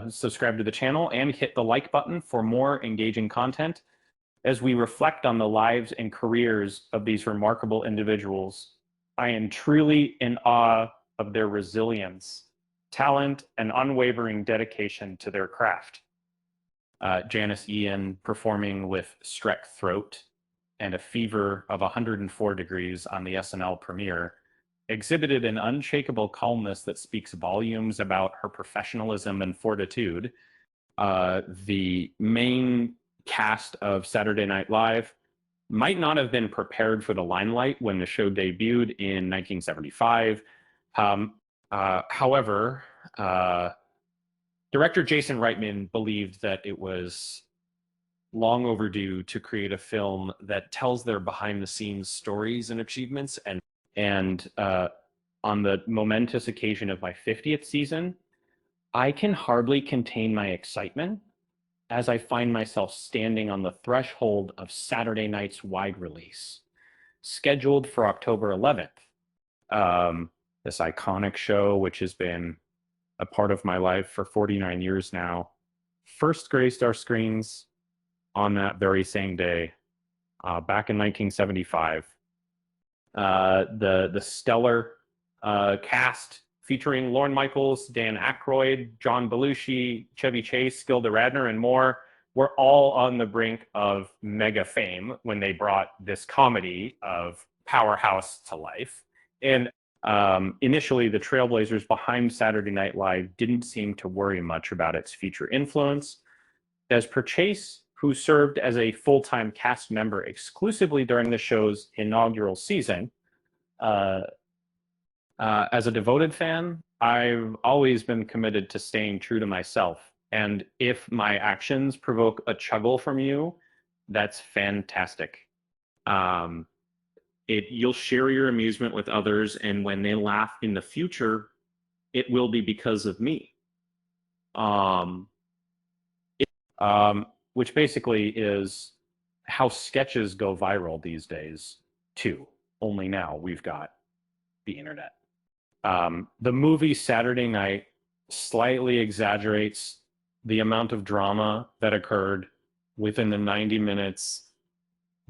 subscribe to the channel, and hit the like button for more engaging content as we reflect on the lives and careers of these remarkable individuals. I am truly in awe of their resilience, talent, and unwavering dedication to their craft. Janice Ian performing with strep throat and a fever of 104 degrees on the SNL premiere exhibited an unshakable calmness that speaks volumes about her professionalism and fortitude. The main cast of Saturday Night Live might not have been prepared for the limelight when the show debuted in 1975. However, director Jason Reitman believed that it was long overdue to create a film that tells their behind-the-scenes stories and achievements. And on the momentous occasion of my 50th season, I can hardly contain my excitement as I find myself standing on the threshold of Saturday night's wide release, scheduled for October 11th. This iconic show, which has been a part of my life for 49 years now, first graced our screens on that very same day, back in 1975. The stellar cast featuring Lorne Michaels, Dan Aykroyd, John Belushi, Chevy Chase, Gilda Radner, and more were all on the brink of mega fame when they brought this comedy of powerhouse to life. And initially, the trailblazers behind Saturday Night Live didn't seem to worry much about its future influence. As per Chase, who served as a full-time cast member exclusively during the show's inaugural season, as a devoted fan, I've always been committed to staying true to myself. And if my actions provoke a chuckle from you, that's fantastic. You'll share your amusement with others, and when they laugh in the future, it will be because of me. Which basically is how sketches go viral these days, too. Only now we've got the internet. The movie Saturday Night slightly exaggerates the amount of drama that occurred within the 90 minutes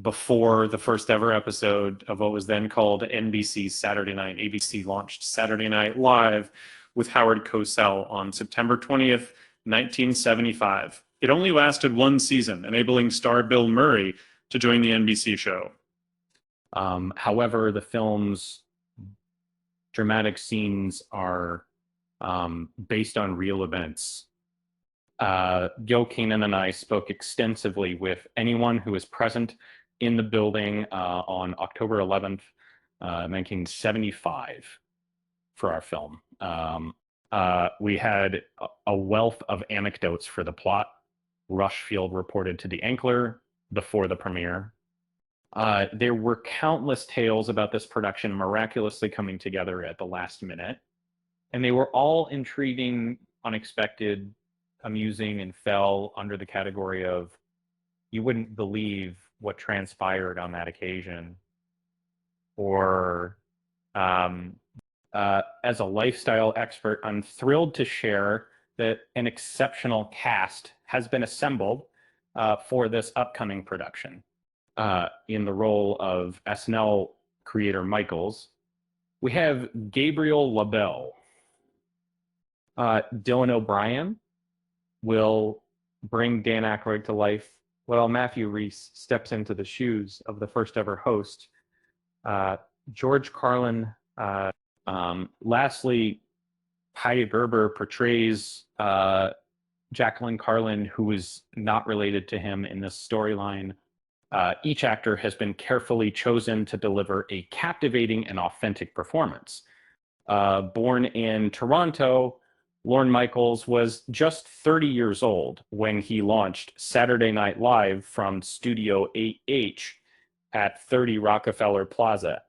before the first ever episode of what was then called NBC's Saturday Night. ABC launched Saturday Night Live with Howard Cosell on September 20th, 1975. It only lasted one season, enabling star Bill Murray to join the NBC show. However, the film's dramatic scenes are based on real events. Gil Keenan and I spoke extensively with anyone who was present in the building on October 11th, 1975 for our film. We had a wealth of anecdotes for the plot. Rushfield reported to the Ankler before the premiere. There were countless tales about this production miraculously coming together at the last minute, and they were all intriguing, unexpected, amusing, and fell under the category of you wouldn't believe what transpired on that occasion. Or as a lifestyle expert, I'm thrilled to share that an exceptional cast has been assembled for this upcoming production. In the role of SNL creator Michaels, we have Gabriel LaBelle. Dylan O'Brien will bring Dan Aykroyd to life, while Matthew Rhys steps into the shoes of the first ever host. George Carlin. Lastly, Heidi Gerber portrays Jacqueline Carlin, who is not related to him in this storyline. Each actor has been carefully chosen to deliver a captivating and authentic performance. Born in Toronto, Lorne Michaels was just 30 years old when he launched Saturday Night Live from Studio 8H at 30 Rockefeller Plaza.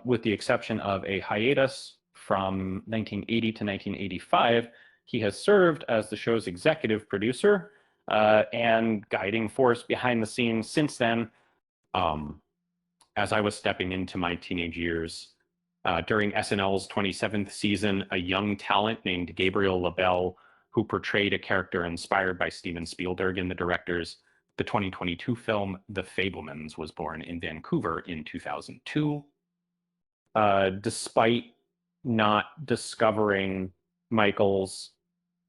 With the exception of a hiatus from 1980 to 1985, he has served as the show's executive producer and guiding force behind the scenes since then. As I was stepping into my teenage years, during SNL's 27th season, a young talent named Gabriel LaBelle who portrayed a character inspired by Steven Spielberg in the 2022 film The Fabelmans, was born in Vancouver in 2002. Despite not discovering Michaels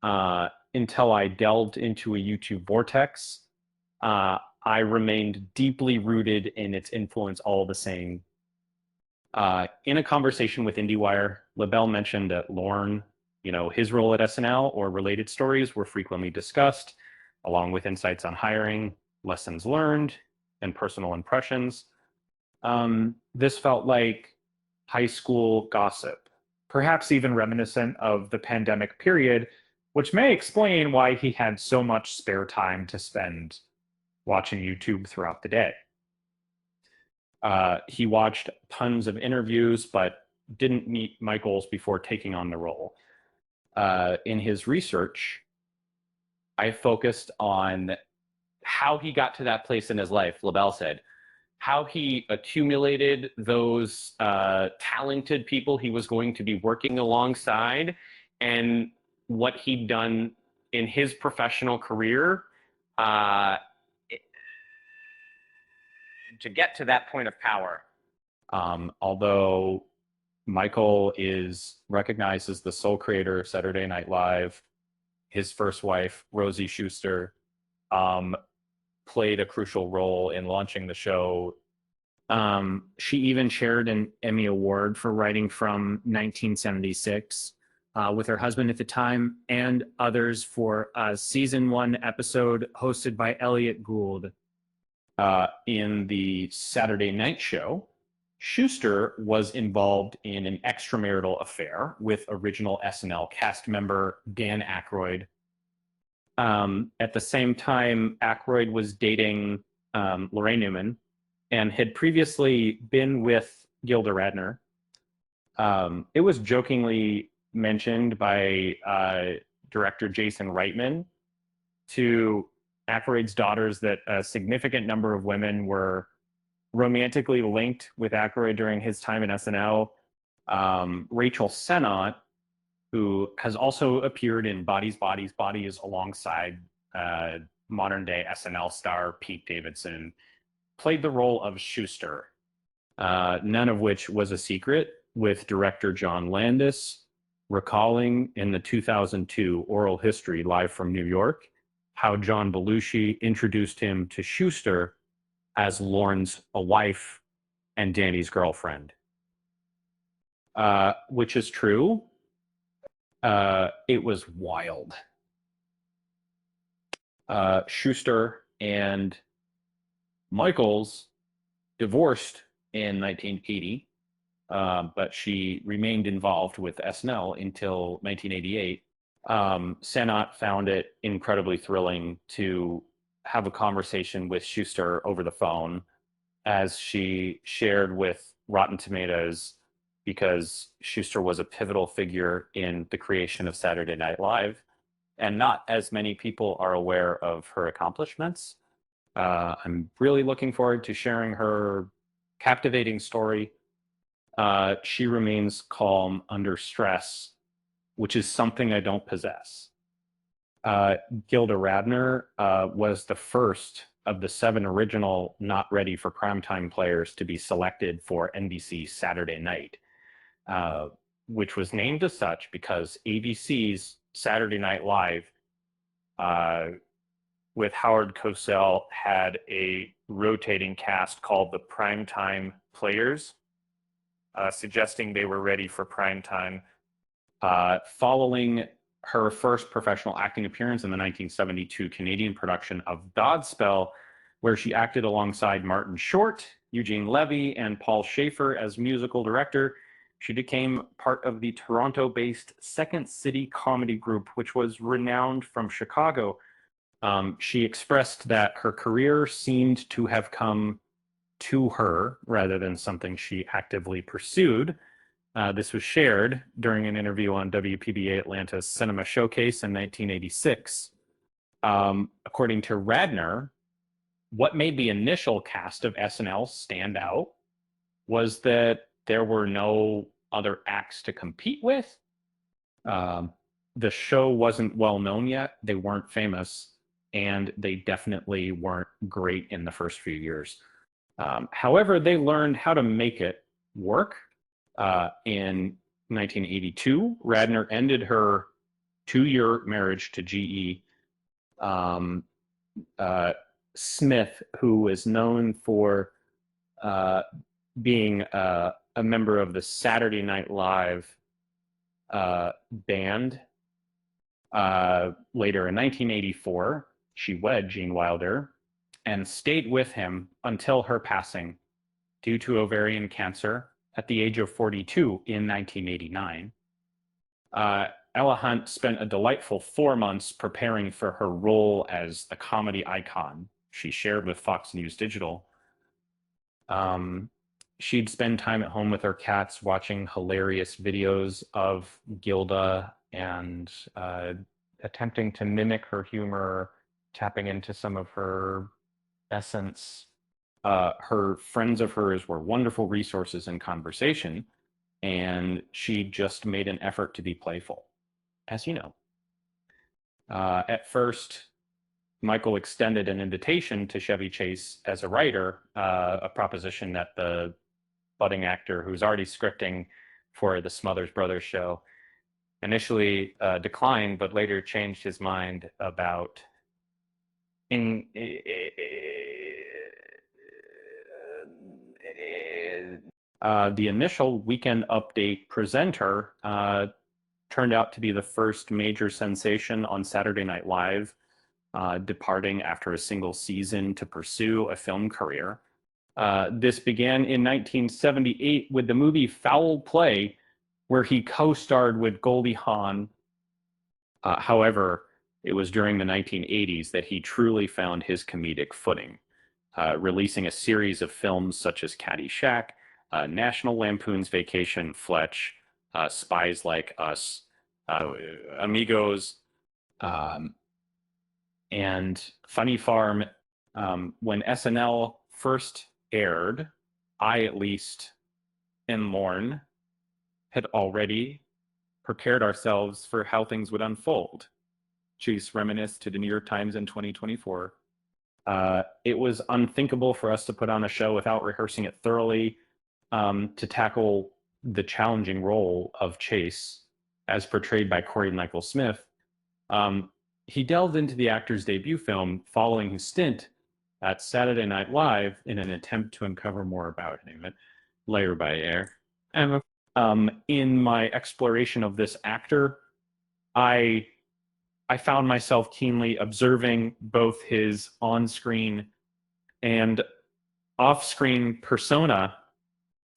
until I delved into a YouTube vortex, I remained deeply rooted in its influence all the same. In a conversation with IndieWire, LaBelle mentioned that Lorne, his role at SNL or related stories were frequently discussed, along with insights on hiring, lessons learned, and personal impressions. This felt like high school gossip, perhaps even reminiscent of the pandemic period, which may explain why he had so much spare time to spend watching YouTube throughout the day. He watched tons of interviews, but didn't meet Michaels before taking on the role. In his research, I focused on how he got to that place in his life, LaBelle said, how he accumulated those talented people he was going to be working alongside, and what he'd done in his professional career to get to that point of power. Although Michael is recognized as the sole creator of Saturday Night Live, his first wife, Rosie Schuster, played a crucial role in launching the show. She even shared an Emmy Award for writing from 1976 with her husband at the time, and others for a season 1 episode hosted by Elliot Gould. In the Saturday Night Show, Schuster was involved in an extramarital affair with original SNL cast member Dan Aykroyd. At the same time, Aykroyd was dating Lorraine Newman and had previously been with Gilda Radner. It was jokingly mentioned by director Jason Reitman to Aykroyd's daughters that a significant number of women were romantically linked with Aykroyd during his time in SNL. Rachel Sennott, who has also appeared in Bodies, Bodies alongside modern-day SNL star Pete Davidson, played the role of Schuster, none of which was a secret, with director John Landis recalling in the 2002 Oral History Live from New York how John Belushi introduced him to Schuster as Lorne's wife and Danny's girlfriend, which is true. It was wild. Schuster and Michaels divorced in 1980, but she remained involved with SNL until 1988. Sennott found it incredibly thrilling to have a conversation with Schuster over the phone, as she shared with Rotten Tomatoes, because Schuster was a pivotal figure in the creation of Saturday Night Live, and not as many people are aware of her accomplishments. I'm really looking forward to sharing her captivating story. She remains calm under stress, which is something I don't possess. Gilda Radner was the first of the 7 original not ready for primetime players to be selected for NBC's Saturday Night, which was named as such because ABC's Saturday Night Live with Howard Cosell had a rotating cast called the Primetime Players, suggesting they were ready for primetime. Following her first professional acting appearance in the 1972 Canadian production of Godspell, where she acted alongside Martin Short, Eugene Levy, and Paul Schaefer as musical director, she became part of the Toronto-based Second City comedy group, which was renowned from Chicago. She expressed that her career seemed to have come to her rather than something she actively pursued. This was shared during an interview on WPBA Atlanta's Cinema Showcase in 1986. According to Radner, what made the initial cast of SNL stand out was that there were no other acts to compete with. the show wasn't well known yet. They weren't famous, and they definitely weren't great in the first few years. However, they learned how to make it work. In 1982, Radner ended her 2-year marriage to GE. Um, Smith, who is known for uh, being a member of the Saturday Night Live band. Later in 1984, she wed Gene Wilder and stayed with him until her passing due to ovarian cancer at the age of 42 in 1989. Ella Hunt spent a delightful 4 months preparing for her role as the comedy icon she shared with Fox News Digital. She'd spend time at home with her cats watching hilarious videos of Gilda and attempting to mimic her humor, tapping into some of her essence. Her friends of hers were wonderful resources in conversation, and she just made an effort to be playful, as you know. At first, Michael extended an invitation to Chevy Chase as a writer, a proposition that the budding actor who's already scripting for the Smothers Brothers show initially declined, but later changed his mind about in the initial Weekend Update presenter turned out to be the first major sensation on Saturday Night Live, departing after a single season to pursue a film career. This began in 1978 with the movie Foul Play, where he co-starred with Goldie Hawn. However, it was during the 1980s that he truly found his comedic footing, releasing a series of films such as Caddyshack, National Lampoon's Vacation, Fletch, Spies Like Us, Amigos, um, and Funny Farm. When SNL first aired, I at least, and Lorne had already prepared ourselves for how things would unfold. Chase reminisced to the New York Times in 2024. It was unthinkable for us to put on a show without rehearsing it thoroughly, to tackle the challenging role of Chase, as portrayed by Corey Michael Smith. He delved into the actor's debut film following his stint at Saturday Night Live in an attempt to uncover more about him, layer by layer. And in my exploration of this actor, I found myself keenly observing both his on-screen and off-screen persona.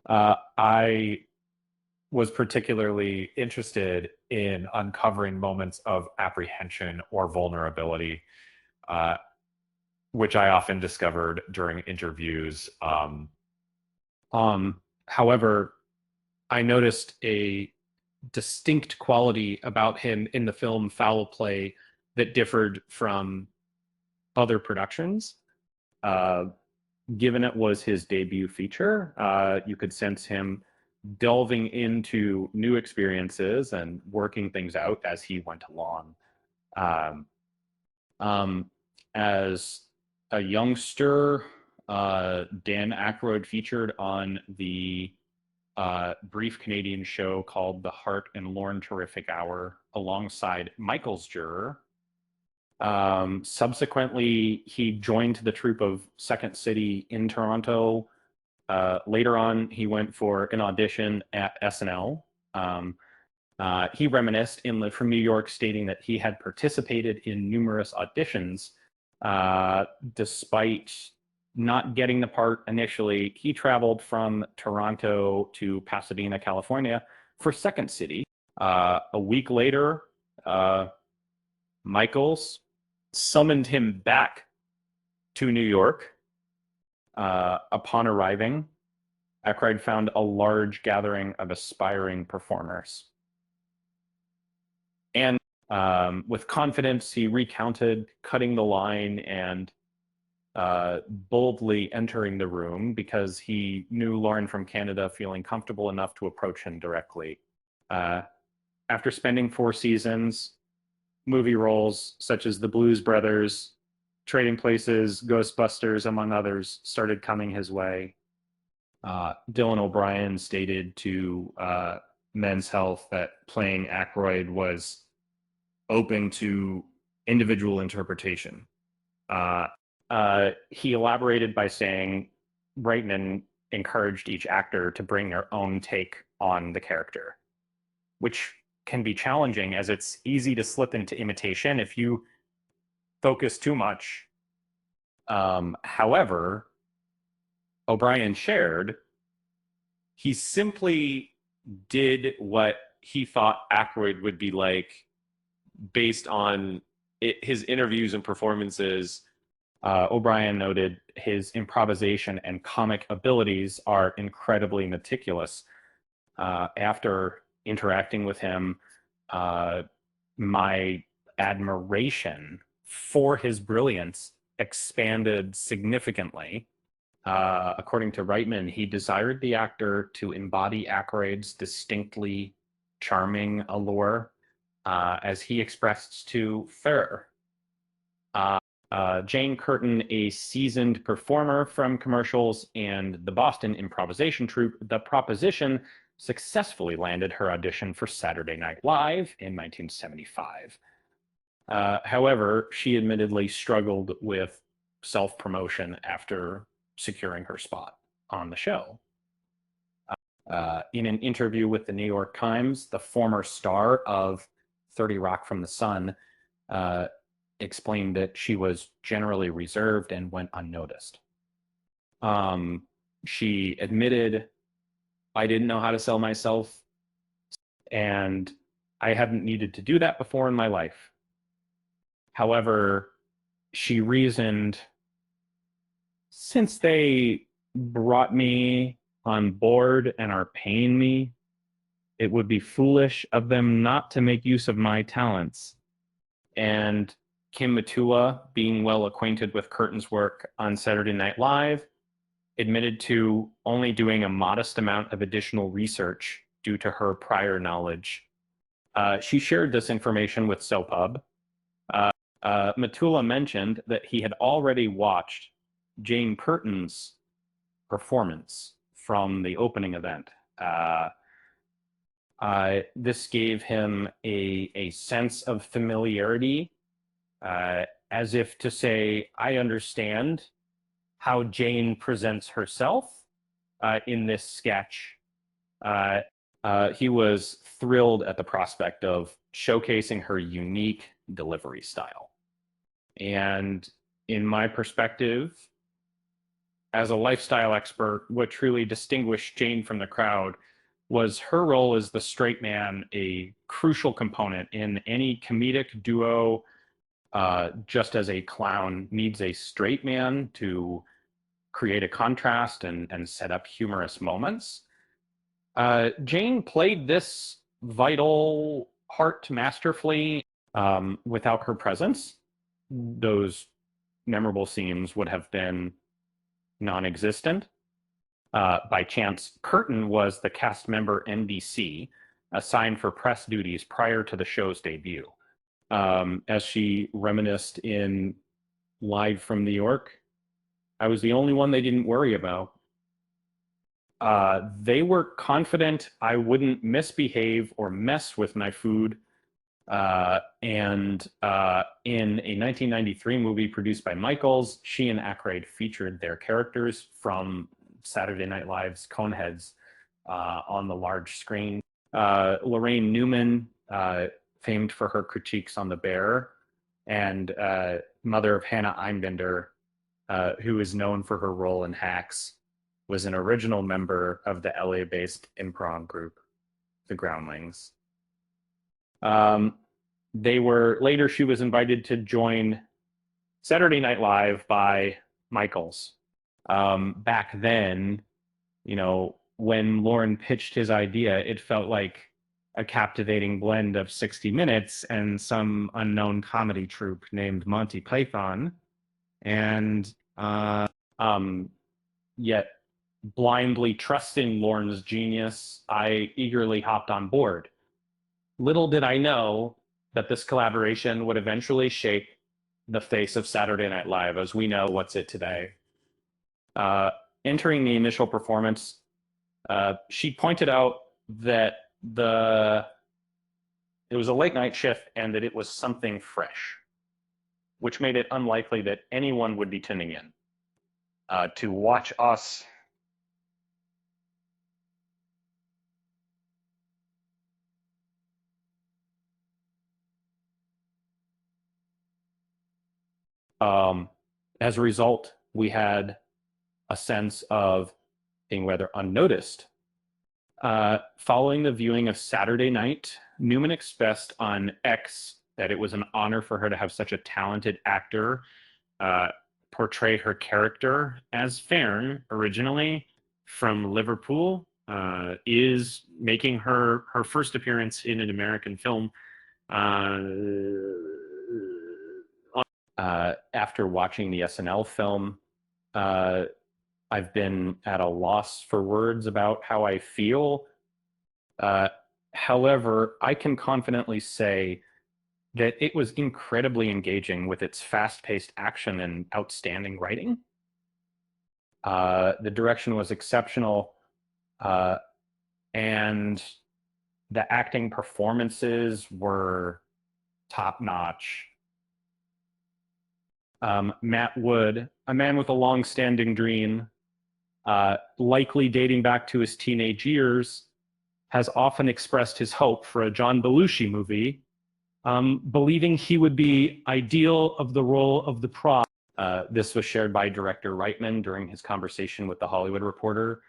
I was particularly interested in uncovering moments of apprehension or vulnerability, which I often discovered during interviews. However, I noticed a distinct quality about him in the film Foul Play that differed from other productions. Given it was his debut feature, you could sense him delving into new experiences and working things out as he went along. Um, as a youngster, Dan Aykroyd featured on the brief Canadian show called The Hart and Lorne Terrific Hour alongside Michael's Juror. Subsequently, he joined the troupe of Second City in Toronto. Later on, he went for an audition at SNL. He reminisced from New York, stating that he had participated in numerous auditions. Despite not getting the part initially, he traveled from Toronto to Pasadena, California for Second City. A week later, Michaels summoned him back to New York. Upon arriving, Aykroyd found a large gathering of aspiring performers. And with confidence, he recounted cutting the line and boldly entering the room because he knew Lorne from Canada, feeling comfortable enough to approach him directly. After after spending 4 seasons, movie roles such as The Blues Brothers, Trading Places, Ghostbusters, among others, started coming his way. Dylan O'Brien stated to Men's Health that playing Aykroyd was open to individual interpretation. He elaborated by saying Reitman encouraged each actor to bring their own take on the character, which can be challenging as it's easy to slip into imitation if you focus too much. However, O'Brien shared he simply did what he thought Aykroyd would be like based on his interviews and performances. O'Brien noted his improvisation and comic abilities are incredibly meticulous. After interacting with him, my admiration for his brilliance expanded significantly. According to Reitman, he desired the actor to embody Aykroyd's distinctly charming allure, as he expressed to Ferrer. Jane Curtin, a seasoned performer from commercials and the Boston improvisation troupe The Proposition, successfully landed her audition for Saturday Night Live in 1975. However, she admittedly struggled with self-promotion after securing her spot on the show. In an interview with the New York Times, the former star of 30 Rock from the Sun explained that she was generally reserved and went unnoticed. She admitted, I didn't know how to sell myself, and I hadn't needed to do that before in my life. However, she reasoned, since they brought me on board and are paying me, it would be foolish of them not to make use of my talents. And Kim Matula, being well acquainted with Curtin's work on Saturday Night Live, admitted to only doing a modest amount of additional research due to her prior knowledge. She shared this information with SoPub. Matula mentioned that he had already watched Jane Curtin's performance from the opening event. This gave him a sense of familiarity, as if to say, I understand how Jane presents herself in this sketch. He was thrilled at the prospect of showcasing her unique delivery style. And in my perspective, as a lifestyle expert, what truly distinguished Jane from the crowd was her role as the straight man, a crucial component in any comedic duo. Just as a clown needs a straight man to create a contrast and set up humorous moments, Jane played this vital part masterfully. Without her presence, those memorable scenes would have been non-existent. By chance, Curtin was the cast member NBC assigned for press duties prior to the show's debut. As she reminisced in Live from New York, I was the only one they didn't worry about. They were confident I wouldn't misbehave or mess with my food. And in a 1993 movie produced by Michaels, she and Aykroyd featured their characters from Saturday Night Live's Coneheads on the large screen. Lorraine Newman, famed for her critiques on The Bear, and mother of Hannah Einbinder, who is known for her role in Hacks, was an original member of the LA-based improv group, The Groundlings. Later she was invited to join Saturday Night Live by Michaels. Back then, when Lorne pitched his idea, it felt like a captivating blend of 60 Minutes and some unknown comedy troupe named Monty Python. And yet, blindly trusting Lorne's genius, I eagerly hopped on board. Little did I know that this collaboration would eventually shape the face of Saturday Night Live as we know what's it today. Uh, Entering the initial performance, she pointed out that the it was a late night shift and that it was something fresh, which made it unlikely that anyone would be tuning in to watch us. Um, as a result, we had a sense of being rather unnoticed. Following the viewing of Saturday Night, Newman expressed on X that it was an honor for her to have such a talented actor uh, portray her character as Fern, originally from Liverpool, is making her first appearance in an American film. Uh, After watching the SNL film, uh, I've been at a loss for words about how I feel. Uh, However, I can confidently say that it was incredibly engaging with its fast-paced action and outstanding writing. The direction was exceptional, uh, and the acting performances were top-notch. Matt Wood, a man with a long-standing dream, likely dating back to his teenage years, has often expressed his hope for a John Belushi movie, believing he would be ideal of the role of the prop. This was shared by director Reitman during his conversation with The Hollywood Reporter,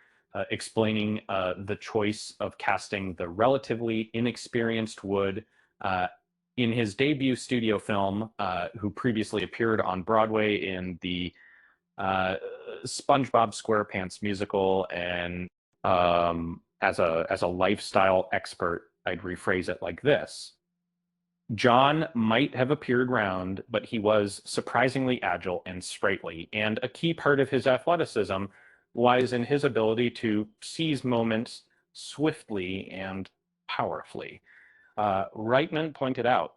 explaining the choice of casting the relatively inexperienced Wood in his debut studio film, who previously appeared on Broadway in the uh, SpongeBob SquarePants musical, and as a lifestyle expert, I'd rephrase it like this: John might have appeared round, but he was surprisingly agile and sprightly, and a key part of his athleticism lies in his ability to seize moments swiftly and powerfully. Reitman pointed out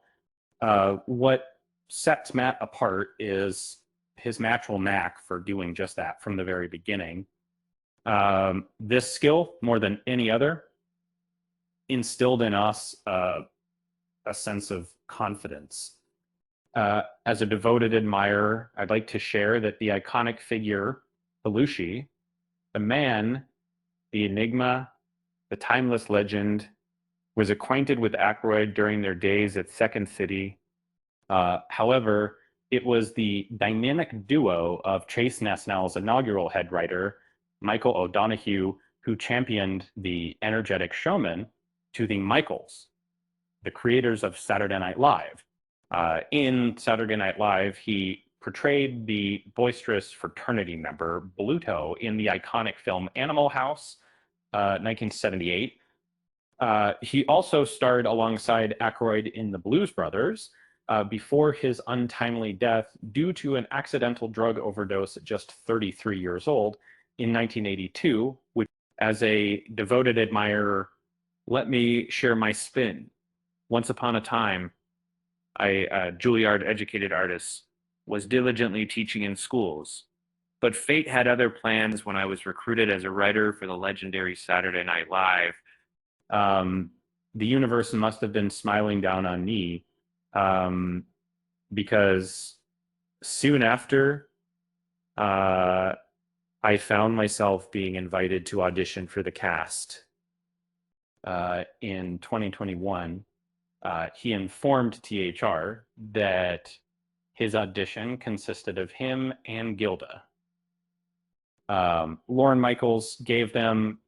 what sets Matt apart is his natural knack for doing just that from the very beginning. This skill, more than any other, instilled in us a sense of confidence. As a devoted admirer, I'd like to share that the iconic figure, Belushi, the man, the enigma, the timeless legend, was acquainted with Aykroyd during their days at Second City. However, it was the dynamic duo of Chase Nesnell's inaugural head writer, Michael O'Donoghue, who championed the energetic showman, to the Michaels, the creators of Saturday Night Live. In Saturday Night Live, he portrayed the boisterous fraternity member, Bluto, in the iconic film Animal House, 1978. He also starred alongside Aykroyd in The Blues Brothers before his untimely death due to an accidental drug overdose at just 33 years old in 1982, which, as a devoted admirer, let me share my spin. Once upon a time, a Juilliard-educated artist, was diligently teaching in schools, but fate had other plans when I was recruited as a writer for the legendary Saturday Night Live. Um, the universe must have been smiling down on me, um, because soon after, uh, I found myself being invited to audition for the cast. In 2021, he informed THR that his audition consisted of him and Gilda. Lorne Michaels gave them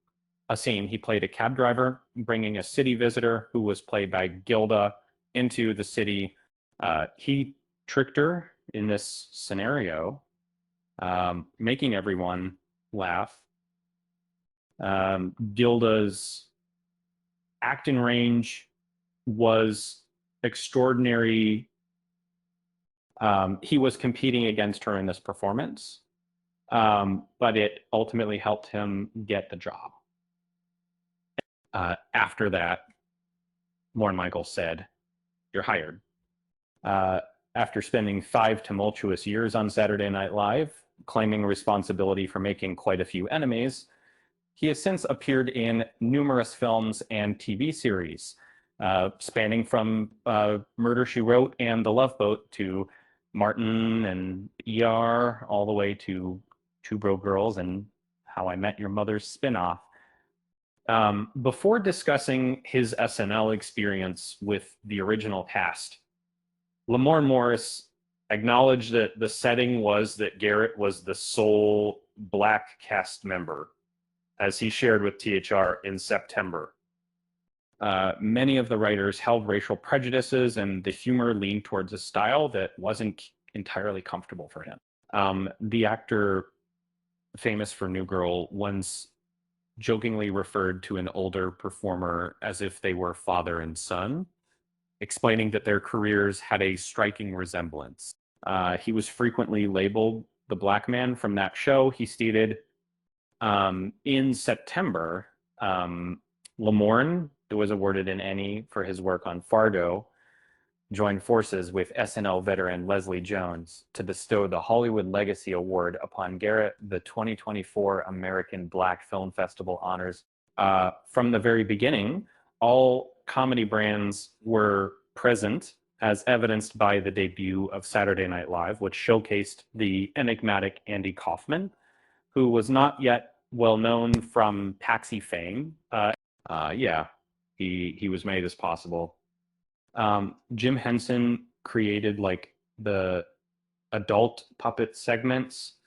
a scene. He played a cab driver bringing a city visitor who was played by Gilda into the city. He tricked her in this scenario, making everyone laugh. Gilda's acting range was extraordinary. He was competing against her in this performance, but it ultimately helped him get the job. After that, Lorne Michaels said, "You're hired." Uh, After spending 5 tumultuous years on Saturday Night Live, claiming responsibility for making quite a few enemies, he has since appeared in numerous films and TV series, spanning from Murder, She Wrote and The Love Boat to Martin and ER, all the way to Two Broke Girls and How I Met Your Mother's spinoff. Before discussing his SNL experience with the original cast, Lamorne Morris acknowledged that the setting was that Garrett was the sole Black cast member, as he shared with THR in September. Many of the writers held racial prejudices, and the humor leaned towards a style that wasn't entirely comfortable for him. The actor, famous for New Girl, once jokingly referred to an older performer as if they were father and son, explaining that their careers had a striking resemblance. He was frequently labeled the Black man from that show. He stated, in September, Lamorne, who was awarded an Emmy for his work on Fargo, joined forces with SNL veteran Leslie Jones to bestow the Hollywood Legacy Award upon Garrett, the 2024 American Black Film Festival honors. From the very beginning, all comedy brands were present, as evidenced by the debut of Saturday Night Live, which showcased the enigmatic Andy Kaufman, who was not yet well known from Taxi fame. Yeah, he was made as possible. Jim Henson created like the adult puppet segments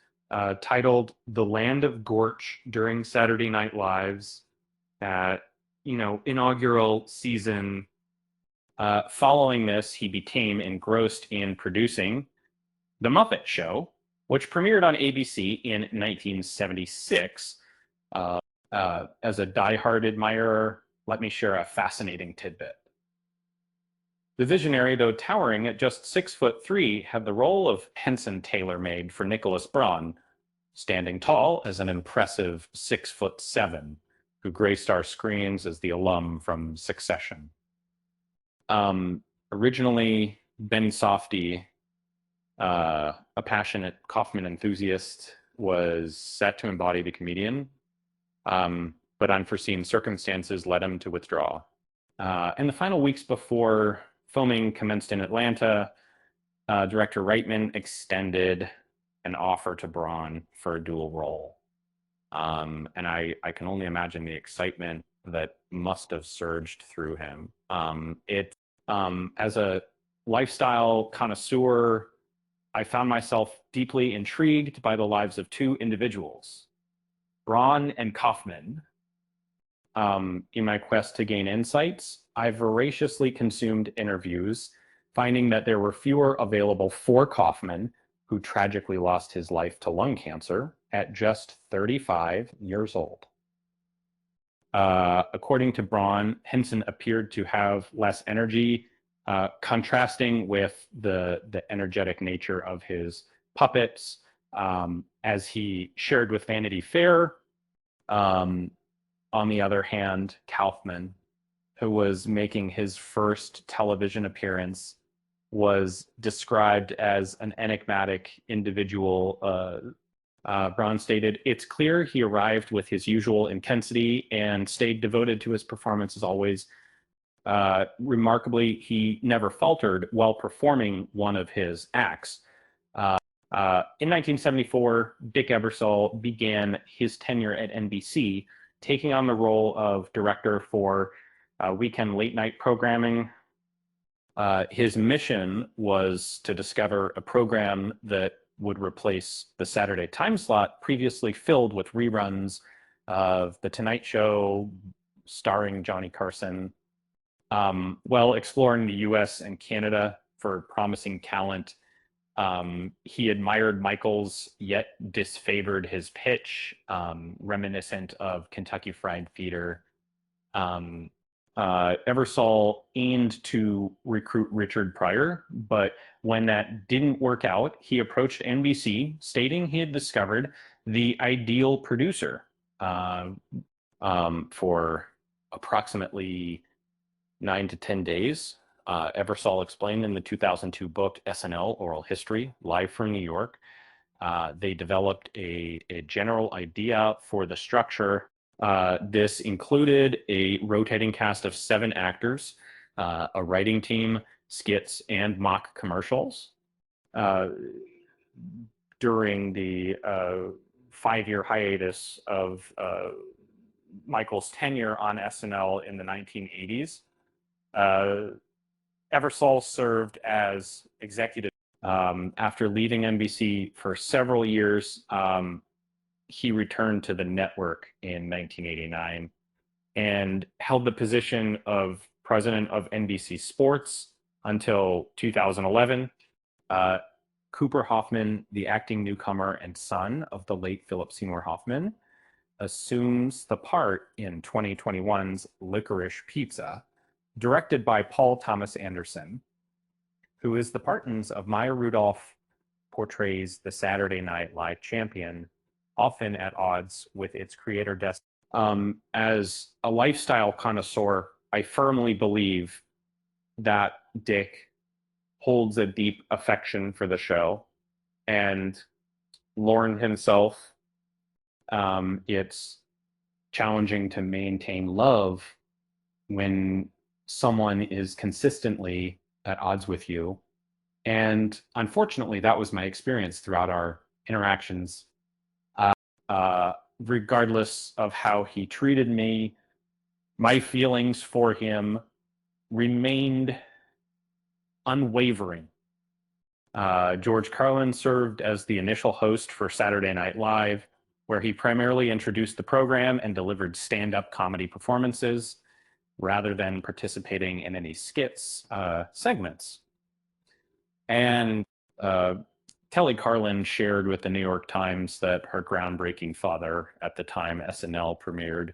titled "The Land of Gorch" during Saturday Night Live's inaugural season. Following this, he became engrossed in producing The Muppet Show, which premiered on ABC in 1976. As a diehard admirer, let me share a fascinating tidbit. The visionary, though towering at just 6'3", had the role of Henson tailor-made for Nicholas Braun, standing tall as an impressive 6'7", who graced our screens as the alum from Succession. Originally, Ben Softy, a passionate Kaufman enthusiast, was set to embody the comedian, but unforeseen circumstances led him to withdraw. In the final weeks before filming commenced in Atlanta, director Reitman extended an offer to Braun for a dual role. And I can only imagine the excitement that must have surged through him. As a lifestyle connoisseur, I found myself deeply intrigued by the lives of two individuals, Braun and Kaufman. In my quest to gain insights, I voraciously consumed interviews, finding that there were fewer available for Kaufman, who tragically lost his life to lung cancer at just 35 years old. According to Braun, Henson appeared to have less energy, contrasting with the energetic nature of his puppets. As he shared with Vanity Fair, on the other hand, Kaufman, who was making his first television appearance, was described as an enigmatic individual. Braun stated, "It's clear he arrived with his usual intensity and stayed devoted to his performance as always. Remarkably, he never faltered while performing one of his acts." In 1974, Dick Ebersol began his tenure at NBC, taking on the role of director for weekend late night programming. His mission was to discover a program that would replace the Saturday time slot previously filled with reruns of The Tonight Show starring Johnny Carson. While exploring the US and Canada for promising talent, he admired Michaels, yet disfavored his pitch, reminiscent of Kentucky Fried Theater. Ebersol aimed to recruit Richard Pryor, but when that didn't work out, he approached NBC, stating he had discovered the ideal producer for approximately 9 to 10 days. Eversole explained in the 2002 book SNL Oral History, Live from New York. They developed a general idea for the structure. This included a rotating cast of 7 actors, a writing team, skits, and mock commercials. During the 5-year hiatus of Michael's tenure on SNL in the 1980s, Eversole served as executive. After leaving NBC for several years, he returned to the network in 1989 and held the position of president of NBC Sports until 2011. Cooper Hoffman, the acting newcomer and son of the late Philip Seymour Hoffman, assumes the part in 2021's Licorice Pizza, directed by Paul Thomas Anderson, who is the partners of Maya Rudolph portrays the Saturday Night Live champion, often at odds with its creator. As a lifestyle connoisseur, I firmly believe that Dick holds a deep affection for the show, and Lorne himself, it's challenging to maintain love when someone is consistently at odds with you. And unfortunately, that was my experience throughout our interactions. Regardless of how he treated me, my feelings for him remained unwavering. George Carlin served as the initial host for Saturday Night Live, where he primarily introduced the program and delivered stand-up comedy performances rather than participating in any skits segments. And Kelly Carlin shared with the New York Times that her groundbreaking father, at the time SNL premiered,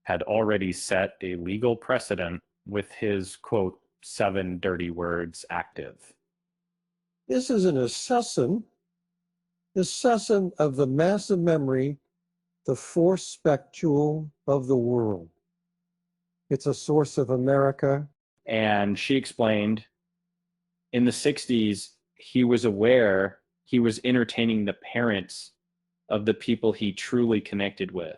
had already set a legal precedent with his, quote, 7 dirty words active. This is an assassin of the massive memory, the force spectral of the world. It's a source of America. And she explained, in the 60s, he was aware he was entertaining the parents of the people he truly connected with.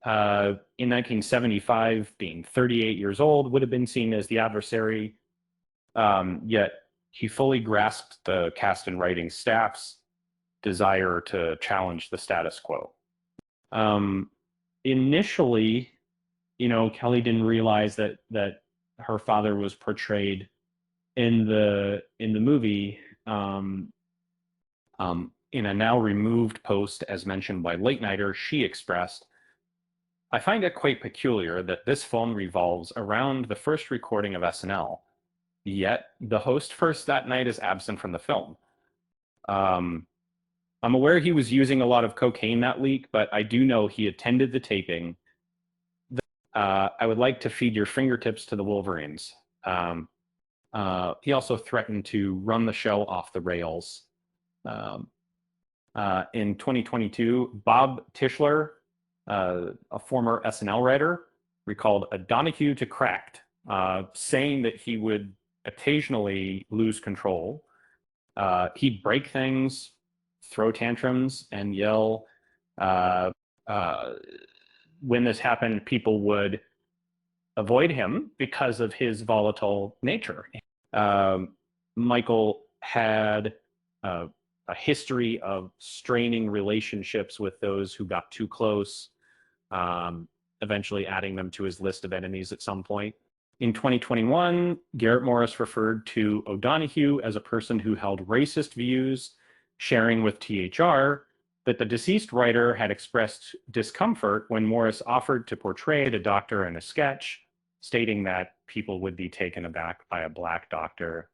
In 1975, being 38 years old would have been seen as the adversary, yet he fully grasped the cast and writing staff's desire to challenge the status quo. Initially, Kelly didn't realize that her father was portrayed in the movie in a now removed post, as mentioned by Late Nighter. She expressed, "I find it quite peculiar that this film revolves around the first recording of SNL, yet the host first that night is absent from the film. I'm aware he was using a lot of cocaine that week, but I do know he attended the taping. I would like to feed your fingertips to the Wolverines." He also threatened to run the show off the rails. In 2022, Bob Tischler, a former SNL writer, recalled a Donahue to Cracked, saying that he would occasionally lose control. He'd break things, throw tantrums, and yell. When this happened, people would avoid him because of his volatile nature. Michael had a history of straining relationships with those who got too close, eventually adding them to his list of enemies at some point. In 2021, Garrett Morris referred to O'Donoghue as a person who held racist views, sharing with THR that the deceased writer had expressed discomfort when Morris offered to portray the doctor in a sketch, stating that people would be taken aback by a black doctor.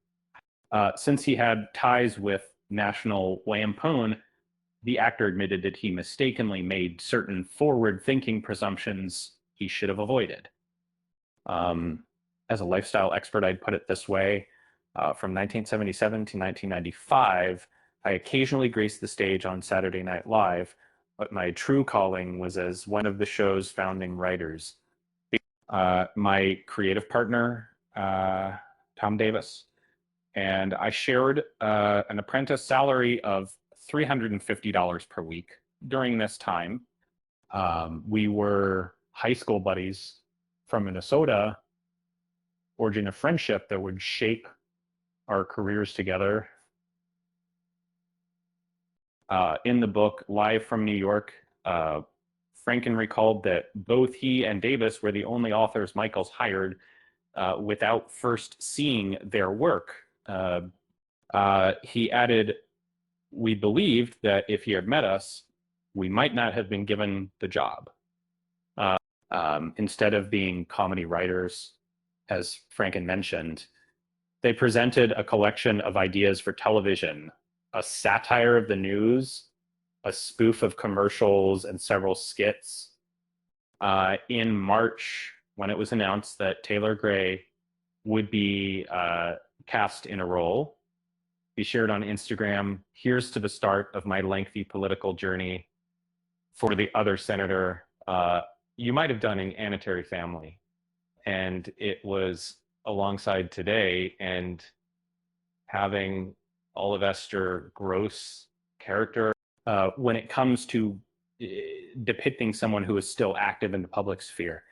Since he had ties with National Lampoon, the actor admitted that he mistakenly made certain forward-thinking presumptions he should have avoided. As a lifestyle expert, I'd put it this way. From 1977 to 1995, I occasionally graced the stage on Saturday Night Live, but my true calling was as one of the show's founding writers. my creative partner, Tom Davis, and I shared an apprentice salary of $350 per week during this time. We were high school buddies from Minnesota, forging a friendship that would shape our careers together. In the book, Live from New York, Franken recalled that both he and Davis were the only authors Michaels hired without first seeing their work. He added, "We believed that if he had met us, we might not have been given the job." Instead of being comedy writers, as Franken mentioned, they presented a collection of ideas for television, a satire of the news, a spoof of commercials, and several skits. In March, when it was announced that Taylor Gray would be cast in a role, he shared on Instagram, "Here's to the start of my lengthy political journey for the other senator you might have done in Anna Terry Family." And it was alongside Today, and having Olive Esther Gross character when it comes to depicting someone who is still active in the public sphere.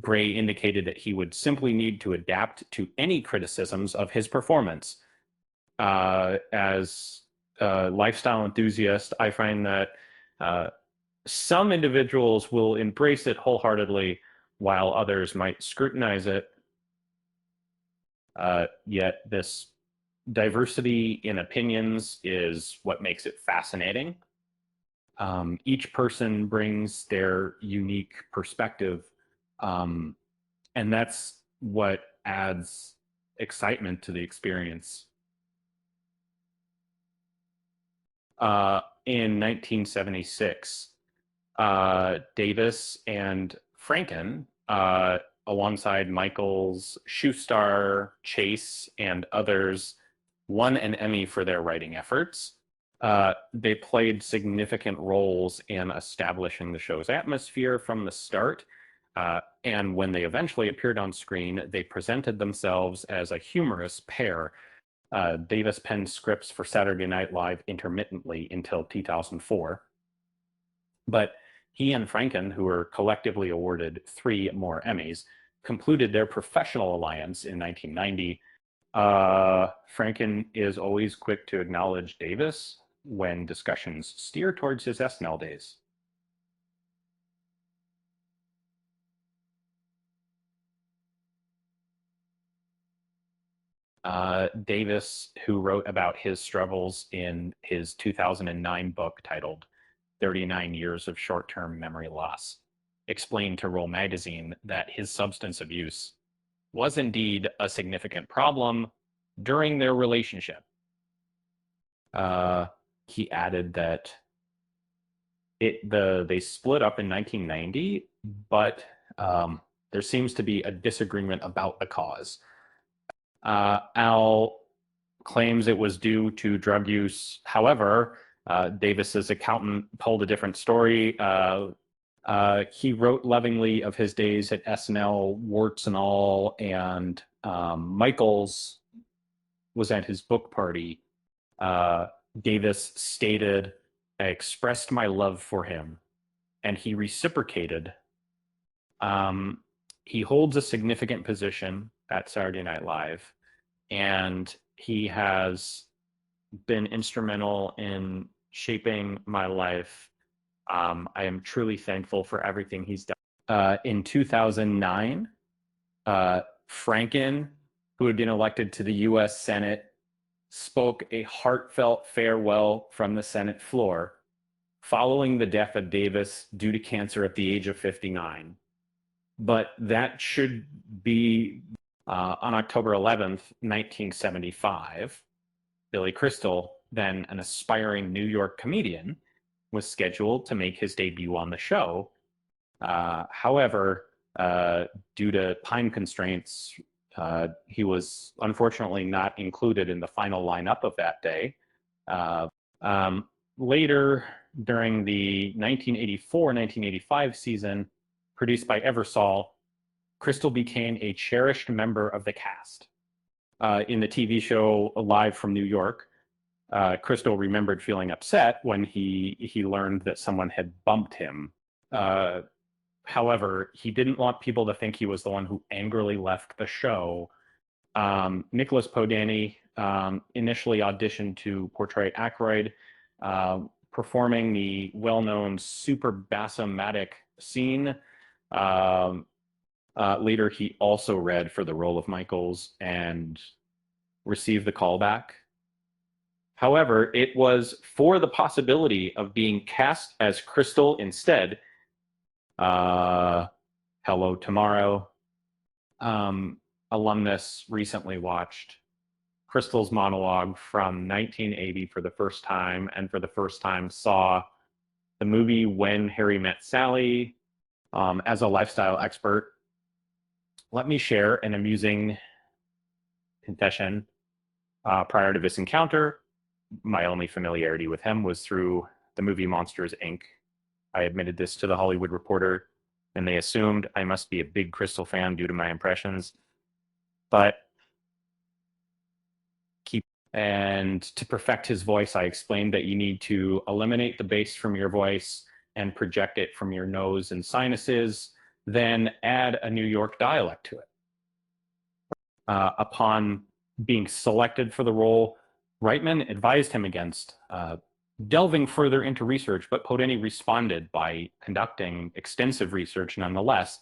Gray indicated that he would simply need to adapt to any criticisms of his performance. As a lifestyle enthusiast, I find that some individuals will embrace it wholeheartedly, while others might scrutinize it. Yet this diversity in opinions is what makes it fascinating. Each person brings their unique perspective, and that's what adds excitement to the experience. In 1976, Davis and Franken, alongside Michaels, Shustar, Chase, and others, won an Emmy for their writing efforts. They played significant roles in establishing the show's atmosphere from the start. And when they eventually appeared on screen, they presented themselves as a humorous pair. Davis penned scripts for Saturday Night Live intermittently until 2004. But he and Franken, who were collectively awarded 3 more Emmys, concluded their professional alliance in 1990. Franken is always quick to acknowledge Davis when discussions steer towards his SNL days. Davis, who wrote about his struggles in his 2009 book titled 39 Years of Short-Term Memory Loss, explained to Roll Magazine that his substance abuse was indeed a significant problem during their relationship. He added that they split up in 1990, but there seems to be a disagreement about the cause. Al claims it was due to drug use. However, Davis's accountant told a different story. He wrote lovingly of his days at SNL, warts and all, and Michaels was at his book party. Davis stated, "I expressed my love for him, and he reciprocated." He holds a significant position at Saturday Night Live, and he has been instrumental in shaping my life. I am truly thankful for everything he's done. In 2009, Franken, who had been elected to the U.S. Senate, spoke a heartfelt farewell from the Senate floor following the death of Davis due to cancer at the age of 59. But that should be on October 11th, 1975. Billy Crystal, then an aspiring New York comedian, was scheduled to make his debut on the show. However, due to time constraints, he was unfortunately not included in the final lineup of that day. Later, during the 1984-1985 season, produced by Eversol, Crystal became a cherished member of the cast. In the TV show Live from New York, Crystal remembered feeling upset when he learned that someone had bumped him. Uh, However, he didn't want people to think he was the one who angrily left the show. Nicholas Podany initially auditioned to portray Aykroyd, performing the well-known super bassomatic scene. Um, Later, he also read for the role of Michaels and received the callback. However, it was for the possibility of being cast as Crystal instead. Uh, Hello Tomorrow. Um, Alumnus recently watched Crystal's monologue from 1980 for the first time, and for the first time saw the movie When Harry Met Sally. As a lifestyle expert, let me share an amusing confession. Prior to this encounter, my only familiarity with him was through the movie Monsters, Inc. I admitted this to the Hollywood Reporter, and they assumed I must be a big Crystal fan due to my impressions. But and to perfect his voice, I explained that you need to eliminate the bass from your voice and project it from your nose and sinuses, then add a New York dialect to it. Upon being selected for the role, Reitman advised him against delving further into research, but Podany responded by conducting extensive research nonetheless.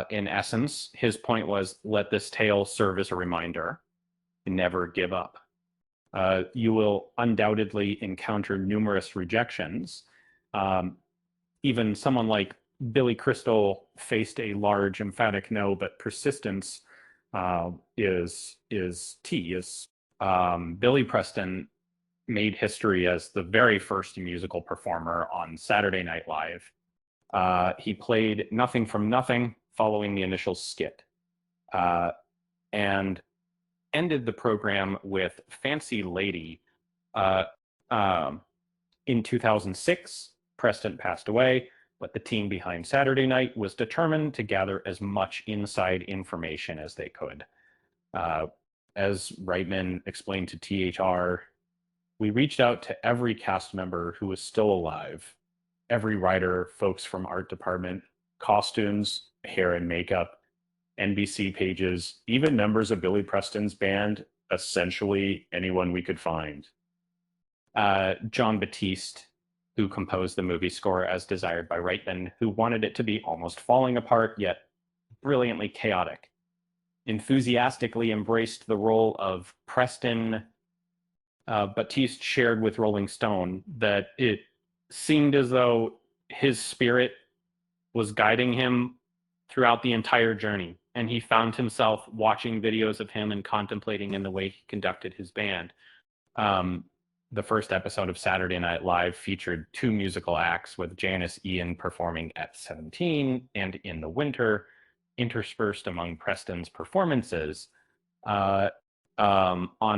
In essence, his point was, let this tale serve as a reminder to never give up. You will undoubtedly encounter numerous rejections. Even someone like Billy Crystal faced a large emphatic no, but persistence is T. Billy Preston made history as the very first musical performer on Saturday Night Live. He played Nothing from Nothing following the initial skit, and ended the program with Fancy Lady. Uh, in 2006, Preston passed away, but the team behind Saturday Night was determined to gather as much inside information as they could. As Reitman explained to THR, we reached out to every cast member who was still alive, every writer, folks from art department, costumes, hair and makeup, NBC pages, even members of Billy Preston's band, essentially anyone we could find. John Batiste, who composed the movie score as desired by Reitman, who wanted it to be almost falling apart, yet brilliantly chaotic, enthusiastically embraced the role of Preston. Batiste shared with Rolling Stone that it seemed as though his spirit was guiding him throughout the entire journey, and he found himself watching videos of him and contemplating in the way he conducted his band. The first episode of Saturday Night Live featured two musical acts, with Janice Ian performing at 17 and In the Winter, interspersed among Preston's performances. On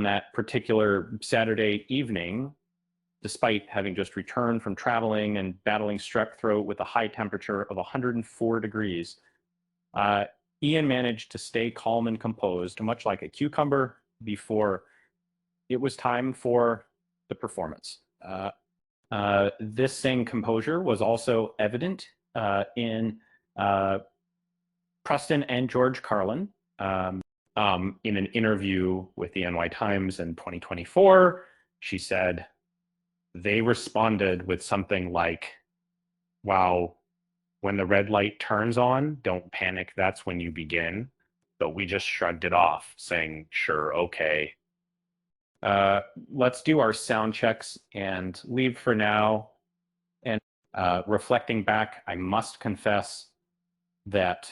that particular Saturday evening, despite having just returned from traveling and battling strep throat with a high temperature of 104 degrees, Ian managed to stay calm and composed, much like a cucumber, before it was time for the performance. This same composure was also evident in Preston and George Carlin. In an interview with the NY Times in 2024, she said, they responded with something like, wow, when the red light turns on, don't panic, that's when you begin. But we just shrugged it off, saying, sure, okay. Let's do our sound checks and leave for now. And reflecting back, I must confess that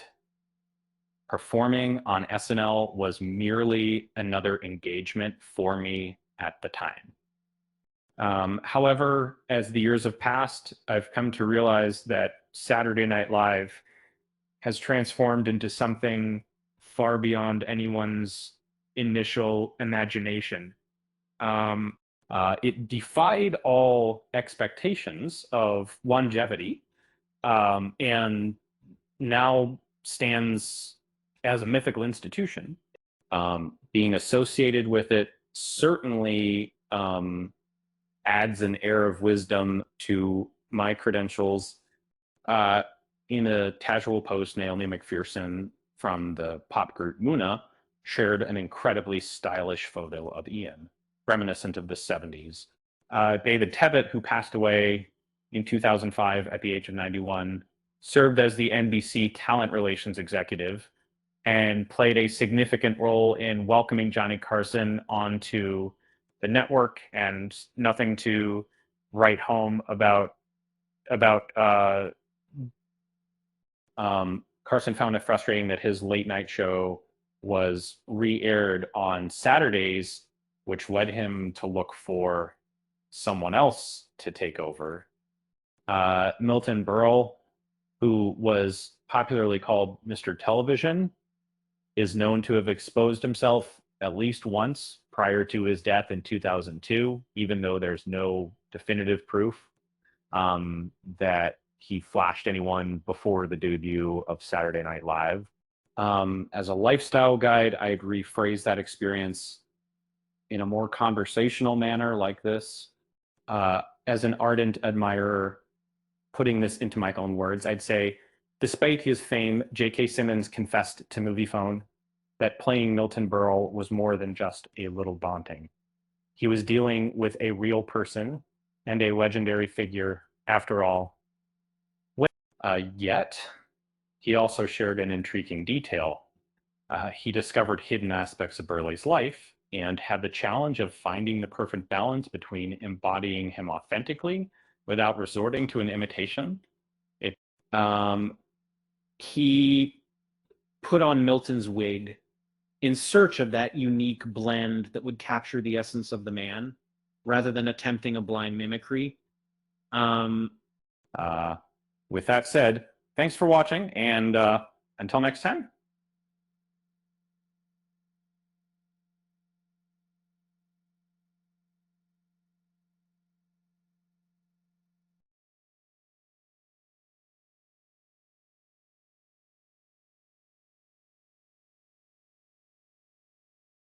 performing on SNL was merely another engagement for me at the time. However, as the years have passed, I've come to realize that Saturday Night Live has transformed into something far beyond anyone's initial imagination. It defied all expectations of longevity, and now stands as a mythical institution. Being associated with it certainly adds an air of wisdom to my credentials. In a casual post, Naomi McPherson from the pop group Muna shared an incredibly stylish photo of Ian, reminiscent of the 70s. David Tebbutt, who passed away in 2005 at the age of 91, served as the NBC talent relations executive and played a significant role in welcoming Johnny Carson onto the network. And nothing to write home about Carson found it frustrating that his late night show was re-aired on Saturdays, which led him to look for someone else to take over. Milton Berle, who was popularly called Mr. Television, is known to have exposed himself at least once prior to his death in 2002, even though there's no definitive proof that he flashed anyone before the debut of Saturday Night Live. As a lifestyle guide, I'd rephrase that experience in a more conversational manner like this. As an ardent admirer, putting this into my own words, I'd say, despite his fame, J.K. Simmons confessed to Moviefone that playing Milton Berle was more than just a little daunting. He was dealing with a real person and a legendary figure, after all. Yet, he also shared an intriguing detail. He discovered hidden aspects of Burley's life and had the challenge of finding the perfect balance between embodying him authentically without resorting to an imitation. He put on Milton's wig in search of that unique blend that would capture the essence of the man, rather than attempting a blind mimicry. With that said, thanks for watching, and until next time.